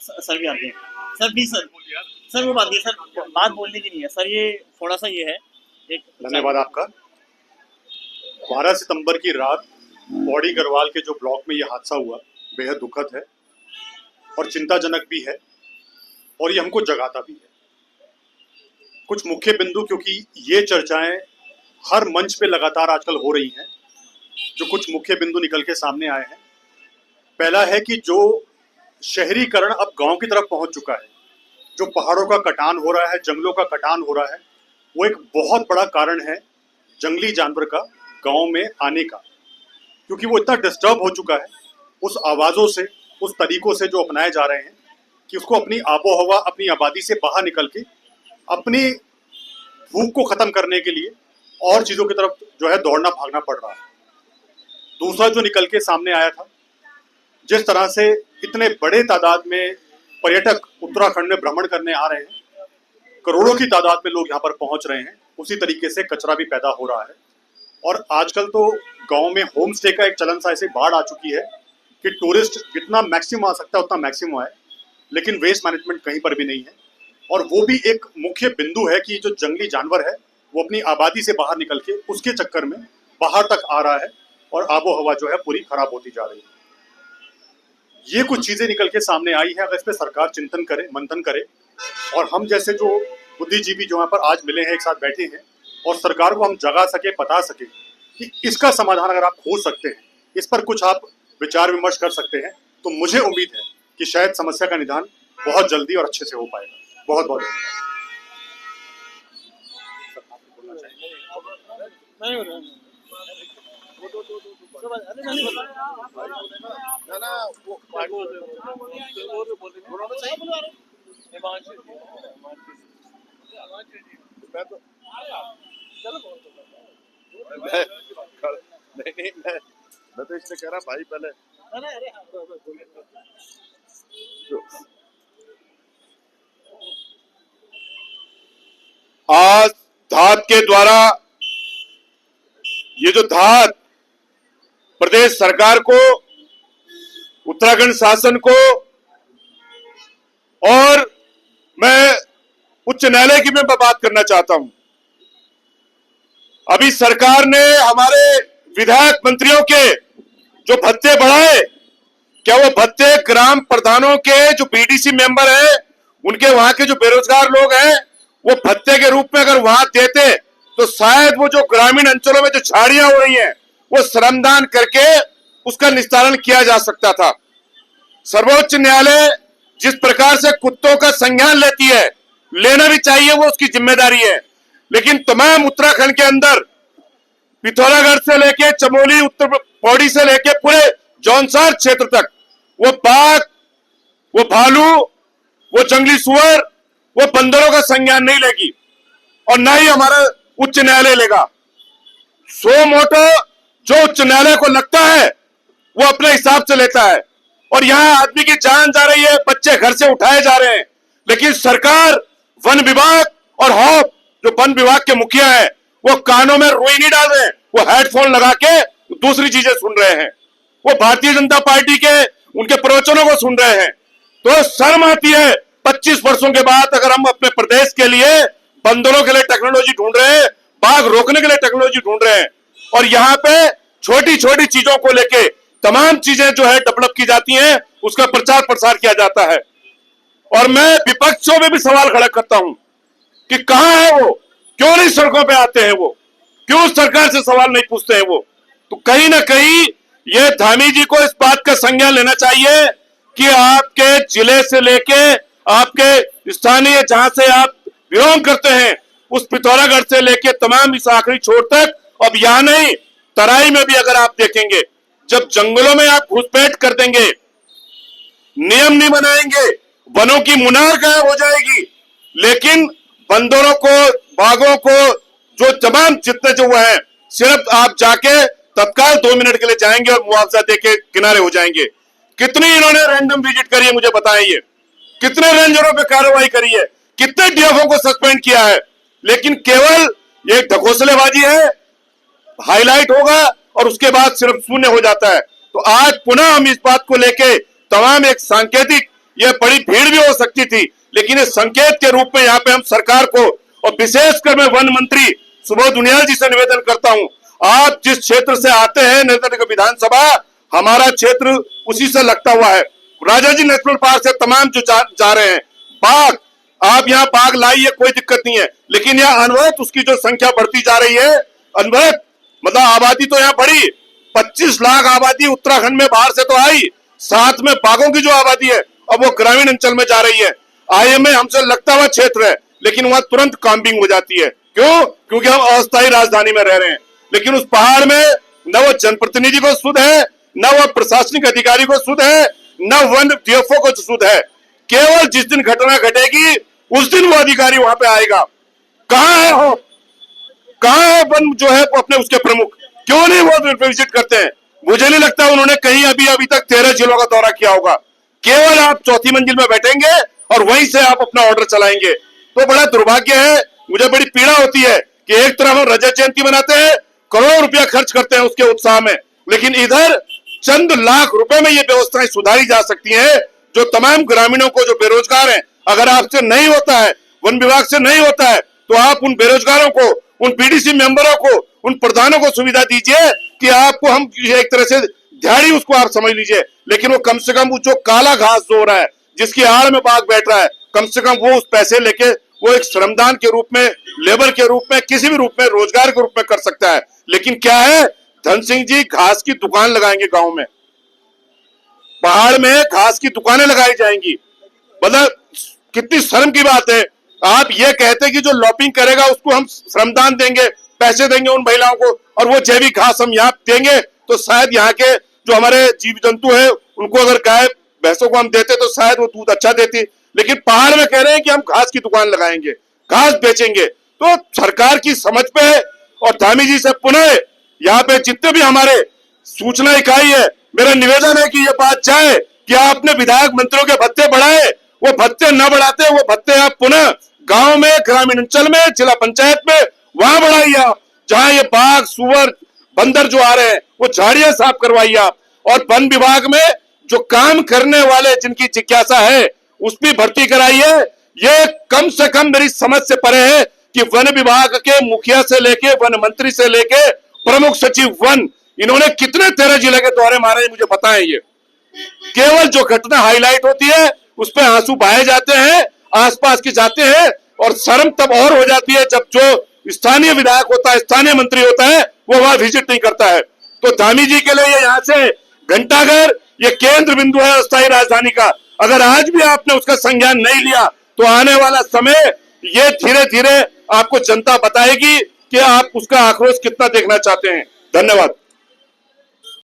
Sir भी आते हैं सर, प्लीज सर वो बात नहीं है सर, बात बोलने की नहीं है सर, ये थोड़ा सा ये है एक। धन्यवाद आपका। 12 सितंबर की रात पौड़ी गढ़वाल के जो ब्लॉक में ये हादसा हुआ बेहद दुखद है और चिंताजनक भी है, और ये हमको जगाता भी है। कुछ मुख्य बिंदु, क्योंकि ये चर्चाएं हर मंच पे लगातार आजकल हो रही हैं, जो कुछ मुख्य बिंदु निकल के सामने आए हैं। पहला है कि जो शहरीकरण अब गांव की तरफ पहुंच चुका है, जो पहाड़ों का कटान हो रहा है, जंगलों का कटान हो रहा है, वो एक बहुत बड़ा कारण है जंगली जानवर का गांव में आने का, क्योंकि वो इतना डिस्टर्ब हो चुका है उस आवाज़ों से, उस तरीकों से जो अपनाए जा रहे हैं कि उसको अपनी आबोहवा, अपनी आबादी से बाहर निकल के अपनी भूख को ख़त्म करने के लिए और चीज़ों की तरफ जो है दौड़ना भागना पड़ रहा है। दूसरा जो निकल के सामने आया था, जिस तरह से इतने बड़े तादाद में पर्यटक उत्तराखंड में भ्रमण करने आ रहे हैं, करोड़ों की तादाद में लोग यहाँ पर पहुँच रहे हैं, उसी तरीके से कचरा भी पैदा हो रहा है। और आजकल तो गांव में होम स्टे का एक चलन सा ऐसे बाढ़ आ चुकी है कि टूरिस्ट जितना मैक्सिमम आ सकता है उतना मैक्सिमम आए, लेकिन वेस्ट मैनेजमेंट कहीं पर भी नहीं है। और वो भी एक मुख्य बिंदु है कि जो जंगली जानवर है वो अपनी आबादी से बाहर निकल के उसके चक्कर में बाहर तक आ रहा है और आबो हवा जो है पूरी खराब होती जा रही है। ये कुछ चीजें निकल के सामने आई है। अगर इस पर सरकार चिंतन करे, मंथन करे, और हम जैसे जो बुद्धिजीवी जो यहाँ पर आज मिले हैं, एक साथ बैठे हैं, और सरकार को हम जगा सके, बता सके कि इसका समाधान अगर आप खोज सकते हैं, इस पर कुछ आप विचार विमर्श कर सकते हैं, तो मुझे उम्मीद है कि शायद समस्या का निदान बहुत जल्दी और अच्छे से हो पाएगा। बहुत बहुत मैं तो इससे कह रहा भाई पहले आज धात के द्वारा ये जो धात प्रदेश सरकार को, उत्तराखंड शासन को, और मैं उच्च न्यायालय की मैं बात करना चाहता हूं। अभी सरकार ने हमारे विधायक मंत्रियों के जो भत्ते बढ़ाए, क्या वो भत्ते ग्राम प्रधानों के जो बीडीसी मेंबर हैं, उनके वहां के जो बेरोजगार लोग हैं, वो भत्ते के रूप में अगर वहां देते तो शायद वो जो ग्रामीण अंचलों में जो झाड़ियां हो रही हैं वो श्रमदान करके उसका निस्तारण किया जा सकता था। सर्वोच्च न्यायालय जिस प्रकार से कुत्तों का संज्ञान लेती है, लेना भी चाहिए, वो उसकी जिम्मेदारी है, लेकिन तमाम उत्तराखंड के अंदर पिथौरागढ़ से लेके चमोली, उत्तर पौड़ी से लेके पूरे जौनसार क्षेत्र तक वो बाघ, वो भालू, वो जंगली सुअर, वो बंदरों का संज्ञान नहीं लेगी, और ना ही हमारा उच्च न्यायालय लेगा। सो मोटो जो उच्च न्यायालय को लगता है वो अपने हिसाब से लेता है, और यहां आदमी की जान जा रही है, बच्चे घर से उठाए जा रहे हैं, लेकिन सरकार, वन विभाग और हॉप जो वन विभाग के मुखिया है, वो कानों में रुई नहीं डाल रहे हैं, वो हेडफोन लगा के दूसरी चीजें सुन रहे हैं, वो भारतीय जनता पार्टी के उनके प्रवचनों को सुन रहे हैं। तो शर्म आती है 25 वर्षों के बाद अगर हम अपने प्रदेश के लिए बंदरों के लिए टेक्नोलॉजी ढूंढ रहे हैं, बाघ रोकने के लिए टेक्नोलॉजी ढूंढ रहे हैं, और यहाँ पे छोटी छोटी चीजों को लेके तमाम चीजें जो है डेवलप की जाती हैं, उसका प्रचार प्रसार किया जाता है। और मैं विपक्षों में भी सवाल खड़ा करता हूं कि कहां है वो, क्यों नहीं सड़कों पे आते हैं वो, क्यों सरकार से सवाल नहीं पूछते हैं वो। तो कहीं ना कहीं ये धामी जी को इस बात का संज्ञान लेना चाहिए कि आपके जिले से लेके आपके स्थानीय जहां से आप बिलोंग करते हैं, उस पिथौरागढ़ से लेके तमाम इस आखिरी छोर तक, अब यहां नहीं, तराई में भी अगर आप देखेंगे, जब जंगलों में आप घुसपैठ कर देंगे, नियम नहीं बनाएंगे, वनों की मुनार गायब हो जाएगी, लेकिन बंदरों को, बाघों को, जो तमाम जितने जो है, सिर्फ आप जाके तत्काल 2 मिनट के लिए जाएंगे और मुआवजा देके किनारे हो जाएंगे। कितनी इन्होंने रैंडम विजिट करी है, मुझे बताएं, ये कितने रेंजरों पे कार्रवाई करी है, कितने डीएफओ को सस्पेंड किया है, लेकिन केवल ये ढकोसलेबाजी है, हाईलाइट होगा और उसके बाद सिर्फ शून्य हो जाता है। तो आज पुनः हम इस बात को लेके तमाम एक सांकेतिक यह बड़ी भीड़ भी हो सकती थी, लेकिन ये संकेत के रूप में यहाँ पे हम सरकार को और विशेषकर मैं वन मंत्री सुबोध उनियाल जी से निवेदन करता हूँ, आप जिस क्षेत्र से आते हैं नरेंद्र विधानसभा, हमारा क्षेत्र उसी से लगता हुआ है। राजा जी नेशनल पार्क से तमाम जो जा रहे हैं, बाघ, आप यहाँ बाघ लाइए, कोई दिक्कत नहीं है, लेकिन यहाँ अनवरत उसकी जो संख्या बढ़ती जा रही है, अनवरत मतलब आबादी तो यहाँ बढ़ी, 25 लाख आबादी उत्तराखंड में बाहर से तो आई, साथ में बाघों की जो आबादी है अब वो ग्रामीण अंचल में जा रही है। आईएमए हमसे लगता हुआ क्षेत्र है, लेकिन वहां तुरंत काम्बिंग हो जाती है। क्यों? क्योंकि हम अस्थायी राजधानी में रह रहे हैं, लेकिन उस पहाड़ में न वो जनप्रतिनिधि को सुध है, न वो प्रशासनिक अधिकारी को सुध है, न वन डीएफओ को सुध है। केवल जिस दिन घटना घटेगी उस दिन वो अधिकारी वहां पे आएगा। कहाँ है वो? कहाँ है वन जो है अपने उसके प्रमुख? क्यों नहीं वो विजिट करते हैं? मुझे नहीं लगता उन्होंने कहीं अभी तक 13 जिलों का दौरा किया होगा। केवल आप चौथी मंजिल में बैठेंगे और वहीं से आप अपना ऑर्डर चलाएंगे। तो बड़ा दुर्भाग्य है, मुझे बड़ी पीड़ा होती है कि एक तरफ हम रजत जयंती मनाते हैं, करोड़ों रुपया खर्च करते हैं उसके उत्साह में, लेकिन इधर चंद लाख रुपए में ये व्यवस्थाएं सुधारी जा सकती हैं जो तमाम ग्रामीणों को जो बेरोजगार हैं, अगर आपसे नहीं होता है, वन विभाग से नहीं होता है, तो आप उन बेरोजगारों को, उन बीडीसी मेंबरों को, उन प्रधानों को सुविधा दीजिए कि आपको हम एक तरह से दिहाड़ी उसको आप समझ लीजिए, लेकिन वो कम से कम जो काला घास जो हो रहा है, जिसकी आड़ में बाघ बैठ रहा है, कम से कम वो उस पैसे लेके वो एक श्रमदान के रूप में, लेबर के रूप में, किसी भी रूप में, रोजगार के रूप में कर सकता है। लेकिन क्या है, धन सिंह जी घास की दुकान लगाएंगे गांव में, पहाड़ में घास की दुकानें लगाई जाएंगी। मतलब कितनी शर्म की बात है। आप ये कहते हैं कि जो लॉपिंग करेगा उसको हम श्रमदान देंगे, पैसे देंगे उन महिलाओं को, और वो जैविक घास हम यहाँ देंगे तो शायद यहाँ के जो हमारे जीव जंतु है उनको अगर गाय भैंसों को हम देते तो शायद वो दूध अच्छा देती। लेकिन पहाड़ में कह रहे हैं कि हम घास की दुकान लगाएंगे, घास बेचेंगे। तो सरकार की समझ पे और धामी जी से पुनः यहाँ पे जितने भी हमारे सूचना इकाई है, मेरा निवेदन है कि ये बात चाहे कि आपने विधायक मंत्रियों के भत्ते बढ़ाए, वो भत्ते न बढ़ाते, वो भत्ते आप पुनः गांव में, ग्रामीण अंचल में, जिला पंचायत में वहां बढ़ाइए आप, जहां ये बाघ, सुअर, बंदर जो आ रहे हैं वो झाड़ियां साफ करवाइए आप। और वन विभाग में जो काम करने वाले जिनकी जिज्ञासा है उसमें भर्ती कराइए। ये कम से कम मेरी समझ से परे है कि वन विभाग के मुखिया से लेके, वन मंत्री से लेके प्रमुख सचिव वन, इन्होंने कितने 13 जिले के दौरे मारे मुझे पता है। ये केवल जो घटना हाईलाइट होती है उस पर आंसू बहाए जाते हैं, आसपास के जाते हैं, और शर्म तब और हो जाती है जब जो स्थानीय विधायक होता है, स्थानीय मंत्री होता है, वो वहां विजिट नहीं करता है। तो धामी जी के लिए ये यहाँ से घंटाघर ये केंद्र बिंदु है अस्थायी राजधानी का। अगर आज भी आपने उसका संज्ञान नहीं लिया तो आने वाला समय ये धीरे धीरे आपको जनता बताएगी कि आप उसका आक्रोश कितना देखना चाहते हैं। धन्यवाद।